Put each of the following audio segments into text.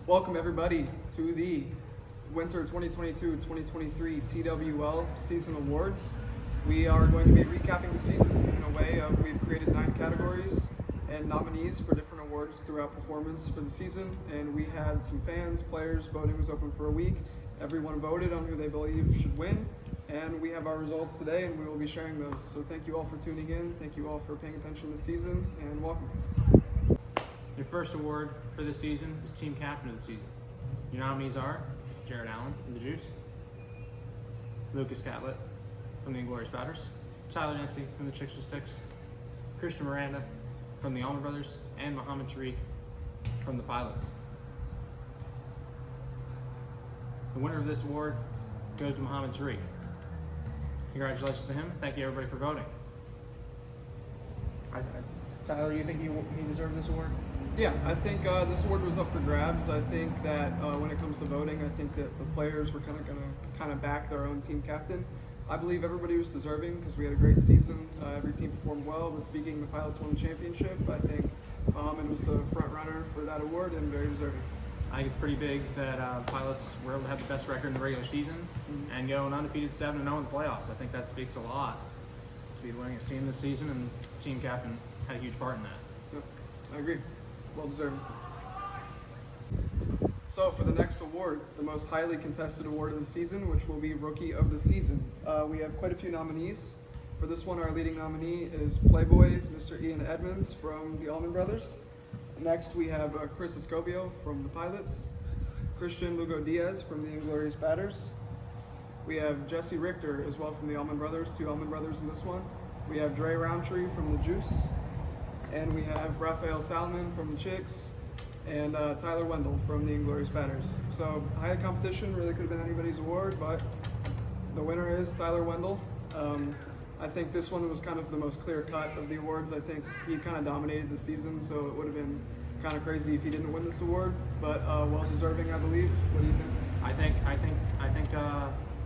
Welcome everybody to the Winter 2022-2023 TWL Season Awards. We are going to be recapping the season in a way of we've created 9 categories and nominees for different awards throughout performance for the season, and we had some fans, players, voting was open for a week. Everyone voted on who they believe should win, and we have our results today and we will be sharing those. So thank you all for tuning in, thank you all for paying attention this season, and welcome. Your first award for this season is Team Captain of the Season. Your nominees are Jared Allen from the Juice, Lucas Catlett from the Inglorious Batters, Tyler Dempsey from the Chicks with Sticks, Christian Miranda from the Allman Brothers, and Muhammad Tariq from the Pilots. The winner of this award goes to Muhammad Tariq. Congratulations to him. Thank you everybody for voting. Tyler, you think he deserved this award? Yeah, I think this award was up for grabs. I think that when it comes to voting, I think that the players were going to back their own team captain. I believe everybody was deserving because we had a great season. Every team performed well, but speaking, the Pilots won the championship. I think Muhammad was the front runner for that award and very deserving. I think it's pretty big that Pilots were able to have the best record in the regular season and go an undefeated 7-0 in the playoffs. I think that speaks a lot to be the winningest team this season, and team captain had a huge part in that. Yep, I agree. Well deserved. So for the next award, the most highly contested award of the season, which will be Rookie of the Season. We have quite a few nominees. For this one, our leading nominee is Playboy, Mr. Ian Edmonds from the Allman Brothers. Next, we have Chris Escobio from the Pilots, Christian Lugo Diaz from the Inglorious Batters. We have Jesse Richter as well from the Allman Brothers, 2 Allman Brothers in this one. We have Dre Roundtree from the Juice. And we have Raphael Salmon from the Chicks, and Tyler Wendell from the Inglorious Batters. So high competition, really could have been anybody's award, but the winner is Tyler Wendell. I think this one was kind of the most clear cut of the awards. I think he kind of dominated the season, so it would have been kind of crazy if he didn't win this award, but well deserving, I believe. What do you think? I think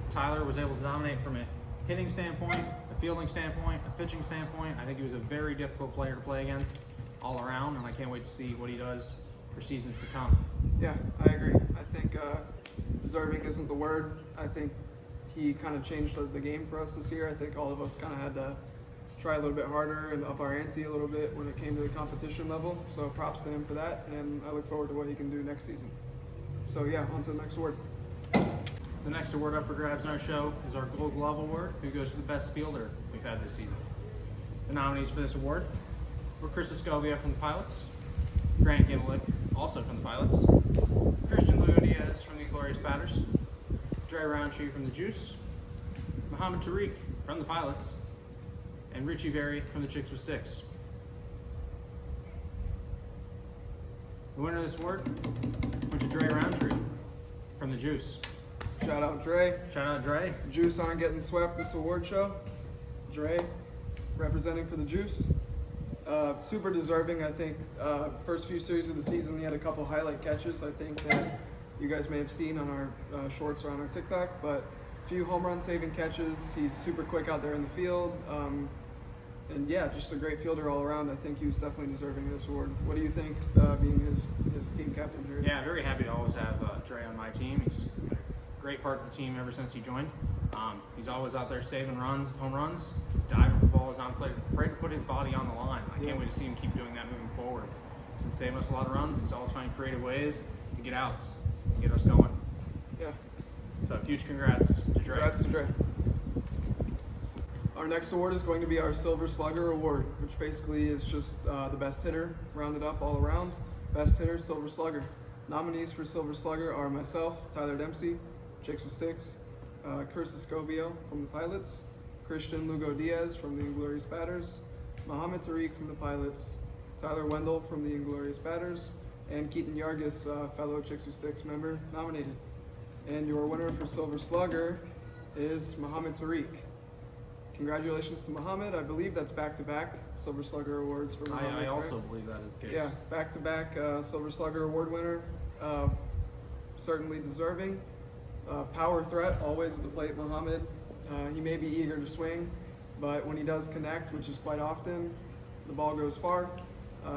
Tyler was able to dominate from a hitting standpoint, a fielding standpoint, a pitching standpoint. I think he was a very difficult player to play against all around, and I can't wait to see what he does for seasons to come. Yeah, I agree. I think deserving isn't the word. I think he kind of changed the game for us this year. I think all of us kind of had to try a little bit harder and up our ante a little bit when it came to the competition level. So props to him for that, and I look forward to what he can do next season. So yeah, on to the next award. The next award up for grabs in our show is our Gold Glove Award, who goes to the best fielder we've had this season. The nominees for this award were Chris Escobio from the Pilots, Grant Gimlick, also from the Pilots, Christian Lugo Diaz from the Inglorious Batters, Dre Roundtree from the Juice, Muhammad Tariq from the Pilots, and Richie Berry from the Chicks with Sticks. The winner of this award went to Dre Roundtree from the Juice. Shout out Dre. Shout out Dre. Juice aren't getting swept this award show. Dre representing for the Juice. Super deserving, I think. First few series of the season, he had a couple highlight catches, I think, that you guys may have seen on our shorts or on our TikTok, but a few home run saving catches. He's super quick out there in the field. And yeah, just a great fielder all around. I think he was definitely deserving of this award. What do you think, being his team captain here? Yeah, very happy to always have Dre on my team. He's been a great part of the team ever since he joined. He's always out there saving runs, home runs. He's diving for the ball. He's not afraid to put his body on the line. I can't wait to see him keep doing that moving forward. He's been saving us a lot of runs. He's always finding creative ways to get outs and get us going. Yeah. So huge congrats to Dre. Congrats to Dre. Our next award is going to be our Silver Slugger Award, which basically is just the best hitter, rounded up all around. Best hitter, Silver Slugger. Nominees for Silver Slugger are myself, Tyler Dempsey, Chicks with Sticks, Chris Escobio from the Pilots, Christian Lugo Diaz from the Inglorious Batters, Muhammad Tariq from the Pilots, Tyler Wendell from the Inglorious Batters, and Keaton Yargis, fellow Chicks with Sticks member, nominated. And your winner for Silver Slugger is Muhammad Tariq. Congratulations to Muhammad. I believe that's back-to-back Silver Slugger awards for Muhammad. I also believe that is the case. Yeah, back-to-back Silver Slugger award winner. Certainly deserving. Power threat, always at the plate, Muhammad. He may be eager to swing, but when he does connect, which is quite often, the ball goes far.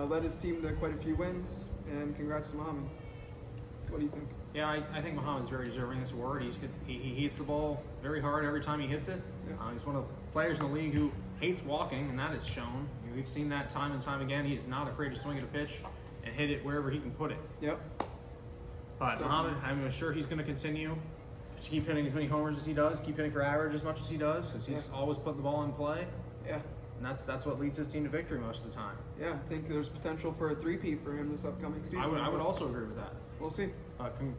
Led his team to quite a few wins, and congrats to Muhammad. What do you think? Yeah, I think Muhammad's very deserving of this award. He hits the ball very hard every time he hits it. Yeah. He's one of the players in the league who hates walking, and that is shown. We've seen that time and time again. He is not afraid to swing at a pitch and hit it wherever he can put it. Yep. But Muhammad, I'm sure he's going to continue to keep hitting as many homers as he does, keep hitting for average as much as he does, because he's always put the ball in play. Yeah. And that's what leads his team to victory most of the time. Yeah, I think there's potential for a three-peat for him this upcoming season. I would also agree with that. We'll see.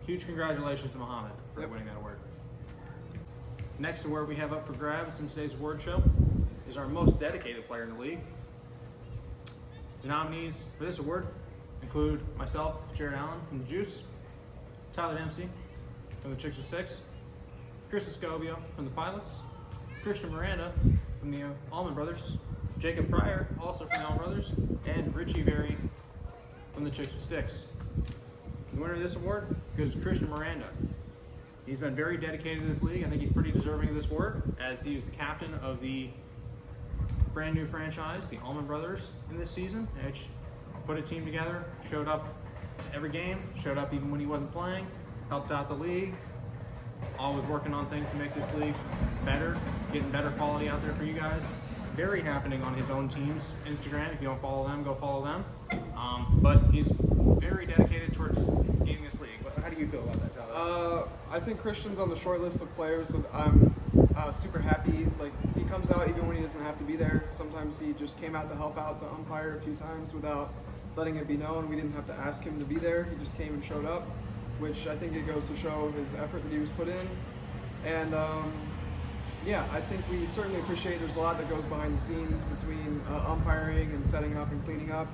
Huge congratulations to Muhammad for winning that award. Next award we have up for grabs in today's award show is our most dedicated player in the league. The nominees for this award include myself, Jared Allen from the Juice, Tyler Dempsey from the Chicks with Sticks, Chris Escobio from the Pilots, Christian Miranda from the Allman Brothers, Jacob Pryor, also from the Allman Brothers, and Richie Berry from the Chicks with Sticks. The winner of this award goes to Christian Miranda. He's been very dedicated to this league. I think he's pretty deserving of this award, as he is the captain of the brand new franchise, the Allman Brothers, in this season, which put a team together, showed up to every game, showed up even when he wasn't playing, helped out the league, always working on things to make this league better, getting better quality out there for you guys. Very happening on his own team's Instagram. If you don't follow them, go follow them. But he's very dedicated towards getting this league. How do you feel about that, Tyler? I think Christian's on the short list of players that I'm super happy. Like, he comes out even when he doesn't have to be there. Sometimes he just came out to help out, to umpire a few times without letting it be known. We didn't have to ask him to be there. He just came and showed up, which I think it goes to show his effort that he was put in. And yeah, I think we certainly appreciate there's a lot that goes behind the scenes between umpiring and setting up and cleaning up.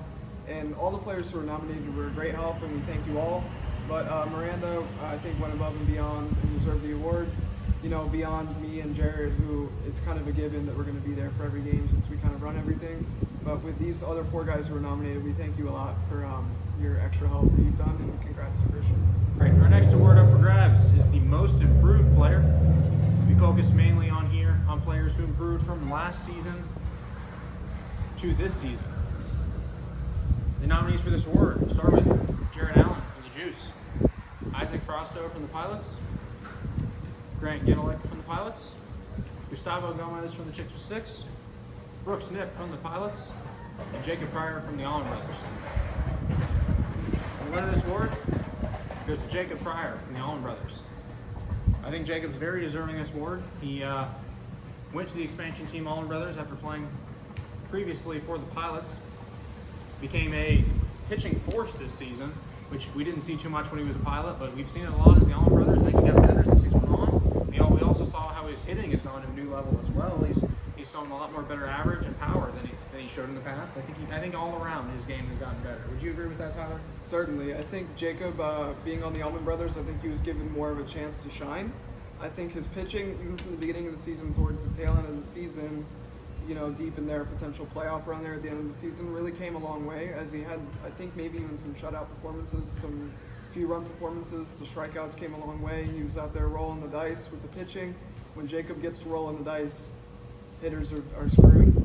And all the players who were nominated were a great help, and we thank you all. But Miranda, I think, went above and beyond and deserved the award. You know, beyond me and Jared, who it's kind of a given that we're going to be there for every game since we kind of run everything. But with these other 4 guys who were nominated, we thank you a lot for your extra help that you've done, and congrats to Christian. All right, our next award up for grabs is the most improved player. We focused mainly on players who improved from last season to this season. The nominees for this award start with Jared Allen from the Juice, Isaac Frosto from the Pilots, Grant Ginelick from the Pilots, Gustavo Gomez from the Chicks with Sticks, Brooks Nip from the Pilots, and Jacob Pryor from the Allman Brothers. The winner of this award goes to Jacob Pryor from the Allman Brothers. I think Jacob's very deserving of this award. He went to the expansion team Allman Brothers after playing previously for the Pilots. Became a pitching force this season, which we didn't see too much when he was a Pilot, but we've seen it a lot as the Allman Brothers. I think he got better as the season went on. We also saw how his hitting has gone to a new level as well. He's shown a lot more better average and power than he showed in the past. I think all around his game has gotten better. Would you agree with that, Tyler? Certainly. I think Jacob, being on the Allman Brothers, I think he was given more of a chance to shine. I think his pitching, even from the beginning of the season towards the tail end of the season, you know, deep in their potential playoff run there at the end of the season, really came a long way, as he had, I think, maybe even some shutout performances, some few run performances to strikeouts came a long way. He was out there rolling the dice with the pitching. When Jacob gets to rolling the dice, hitters are screwed.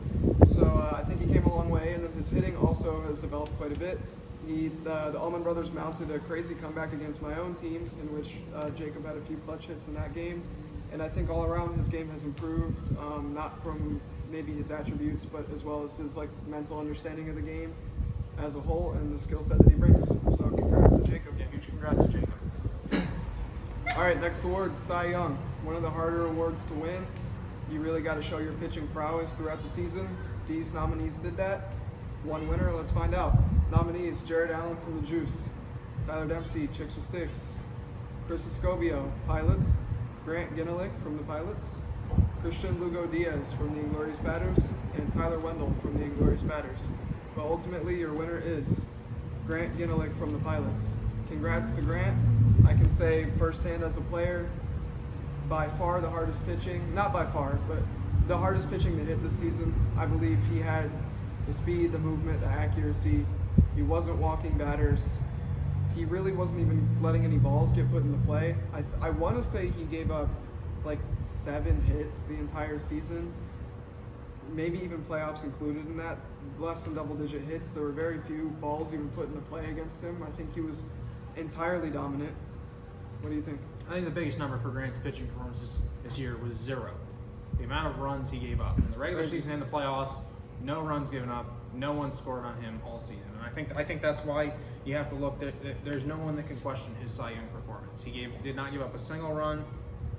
So I think he came a long way, and then his hitting also has developed quite a bit. The Allman Brothers mounted a crazy comeback against my own team, in which Jacob had a few clutch hits in that game. And I think all around his game has improved, not from maybe his attributes, but as well as his mental understanding of the game as a whole and the skill set that he brings. So congrats to Jacob. Yeah, huge congrats to Jacob. All right, next award, Cy Young. One of the harder awards to win. You really got to show your pitching prowess throughout the season. These nominees did that. One winner, let's find out. Nominees: Jared Allen from the Juice, Tyler Dempsey, Chicks with Sticks, Chris Escobio, Pilots, Grant Ginelick from the Pilots, Christian Lugo Diaz from the Inglorious Batters, and Tyler Wendell from the Inglorious Batters. But ultimately, your winner is Grant Ginelick from the Pilots. Congrats to Grant. I can say firsthand as a player, by far the hardest pitching, not by far, but the hardest pitching to hit this season. I believe he had the speed, the movement, the accuracy. He wasn't walking batters. He really wasn't even letting any balls get put into play. I want to say he gave up 7 hits the entire season, maybe even playoffs included in that, less than double-digit hits. There were very few balls even put into play against him. I think he was entirely dominant. What do you think? I think the biggest number for Grant's pitching performances this year was 0. The amount of runs he gave up. In the regular season and the playoffs, no runs given up. No one scored on him all season. And I think that's why you have to look. There's no one that can question his Cy Young performance. He did not give up a single run.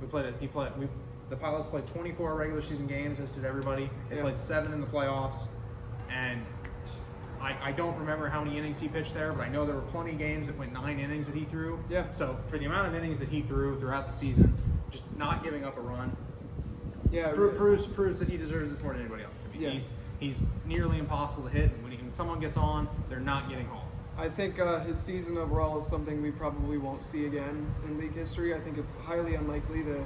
The Pilots played 24 regular season games, as did everybody. They played 7 in the playoffs. And I don't remember how many innings he pitched there, but I know there were plenty of games that went 9 innings that he threw. Yeah. So for the amount of innings that he threw throughout the season, just not giving up a run, proves that he deserves this more than anybody else. I mean, he's nearly impossible to hit, and when someone gets on, they're not getting home. I think his season overall is something we probably won't see again in league history. I think it's highly unlikely that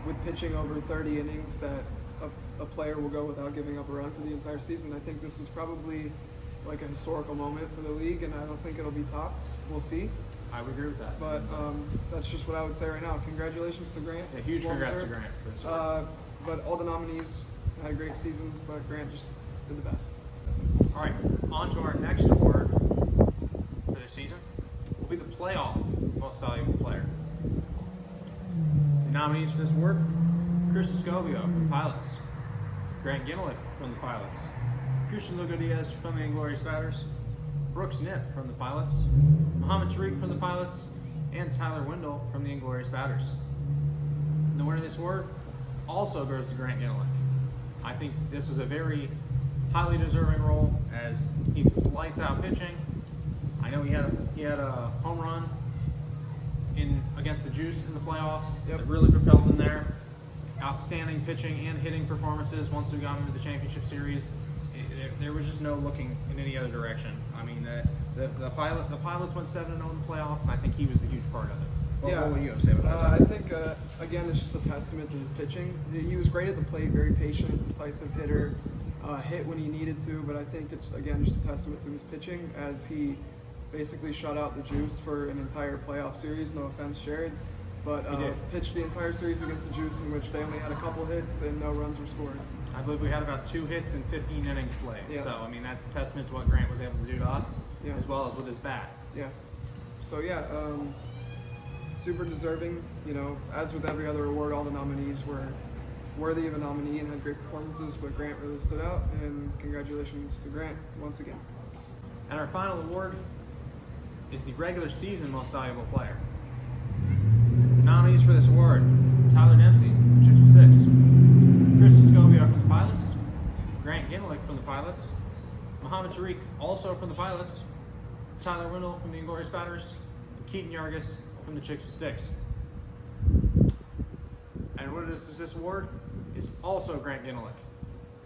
with pitching over 30 innings that a player will go without giving up a run for the entire season. I think this is probably like a historical moment for the league, and I don't think it'll be topped. We'll see. I would agree with that. But that's just what I would say right now. Congratulations to Grant. Yeah, huge congrats to Grant for this award. But all the nominees had a great season, but Grant just did the best. All right, on to our next award for this season will be the playoff most valuable player. The nominees for this award: Chris Escobio from the Pilots, Grant Ginelick from the Pilots, Christian Lugo Diaz from the Inglorious Batters, Brooks Knipp from the Pilots, Muhammad Tariq from the Pilots, and Tyler Wendell from the Inglorious Batters. And the winner of this award also goes to Grant Ginelick. I think this was a very highly deserving role, as he was lights out pitching. I know he had a home run against the Juice in the playoffs that really propelled him there. Outstanding pitching and hitting performances once we got into the championship series. There was just no looking in any other direction. I mean, the Pilots went 7-0 in the playoffs, and I think he was the huge part of it. What would you have to say about that? I think, again, it's just a testament to his pitching. He was great at the plate, very patient, decisive hitter, hit when he needed to, but I think it's, again, just a testament to his pitching, as he basically shut out the Juice for an entire playoff series. No offense, Jared. But pitched the entire series against the Juice, in which they only had a couple hits and no runs were scored. I believe we had about 2 hits and 15 innings played. Yeah. So, I mean, that's a testament to what Grant was able to do to us, as well as with his bat. Yeah. So, super deserving. You know, as with every other award, all the nominees were worthy of a nominee and had great performances, but Grant really stood out, and congratulations to Grant once again. And our final award is the regular season most valuable player. The nominees for this award: Tyler Dempsey, Chicks with Sticks, Chris Escobio from the Pilots, Grant Ginelick from the Pilots, Muhammad Tariq, also from the Pilots, Tyler Wendell from the Inglorious Batters, and Keaton Yargis from the Chicks with Sticks. And what is this award is also Grant Ginelick.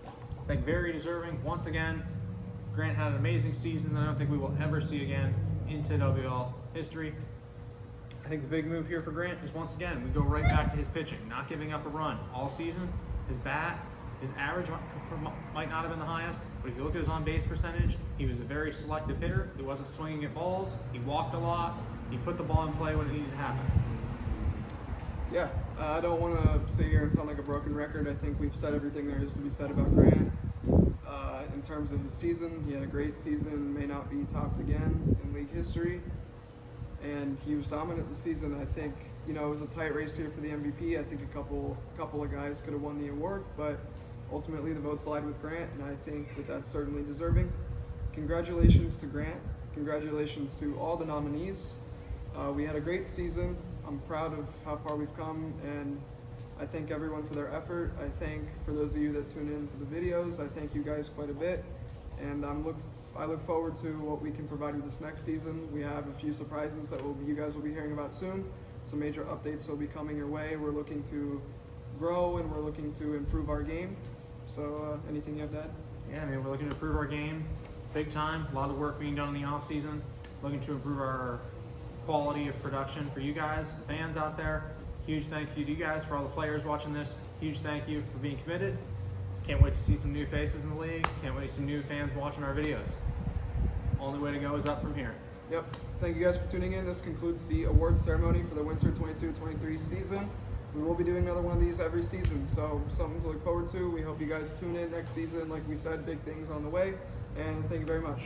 I think very deserving. Once again, Grant had an amazing season that I don't think we will ever see again in TWL history. I think the big move here for Grant is, once again, we go right back to his pitching, not giving up a run all season. His bat, his average might not have been the highest, but if you look at his on-base percentage, he was a very selective hitter. He wasn't swinging at balls. He walked a lot. He put the ball in play when it needed to happen. Yeah, I don't want to sit here and sound like a broken record. I think we've said everything there is to be said about Grant. In terms of his season, he had a great season, may not be topped again in league history. And he was dominant this season. I think, it was a tight race here for the MVP. I think a couple of guys could have won the award, but ultimately the votes lied with Grant, and I think that that's certainly deserving. Congratulations to Grant. Congratulations to all the nominees. We had a great season. I'm proud of how far we've come, and I thank everyone for their effort. I thank, for those of you that tune into the videos, I thank you guys quite a bit, and I look forward to what we can provide you this next season. We have a few surprises that you guys will be hearing about soon. Some major updates will be coming your way. We're looking to grow, and we're looking to improve our game. So anything you have to add? Yeah, we're looking to improve our game big time. A lot of work being done in the off season. Looking to improve our quality of production for you guys, fans out there. Huge thank you to you guys, for all the players watching this. Huge thank you for being committed. Can't wait to see some new faces in the league. Can't wait to see some new fans watching our videos. Only way to go is up from here. Yep. Thank you guys for tuning in. This concludes the award ceremony for the winter 22-23 season. We will be doing another one of these every season, so something to look forward to. We hope you guys tune in next season. Like we said, big things on the way, and thank you very much.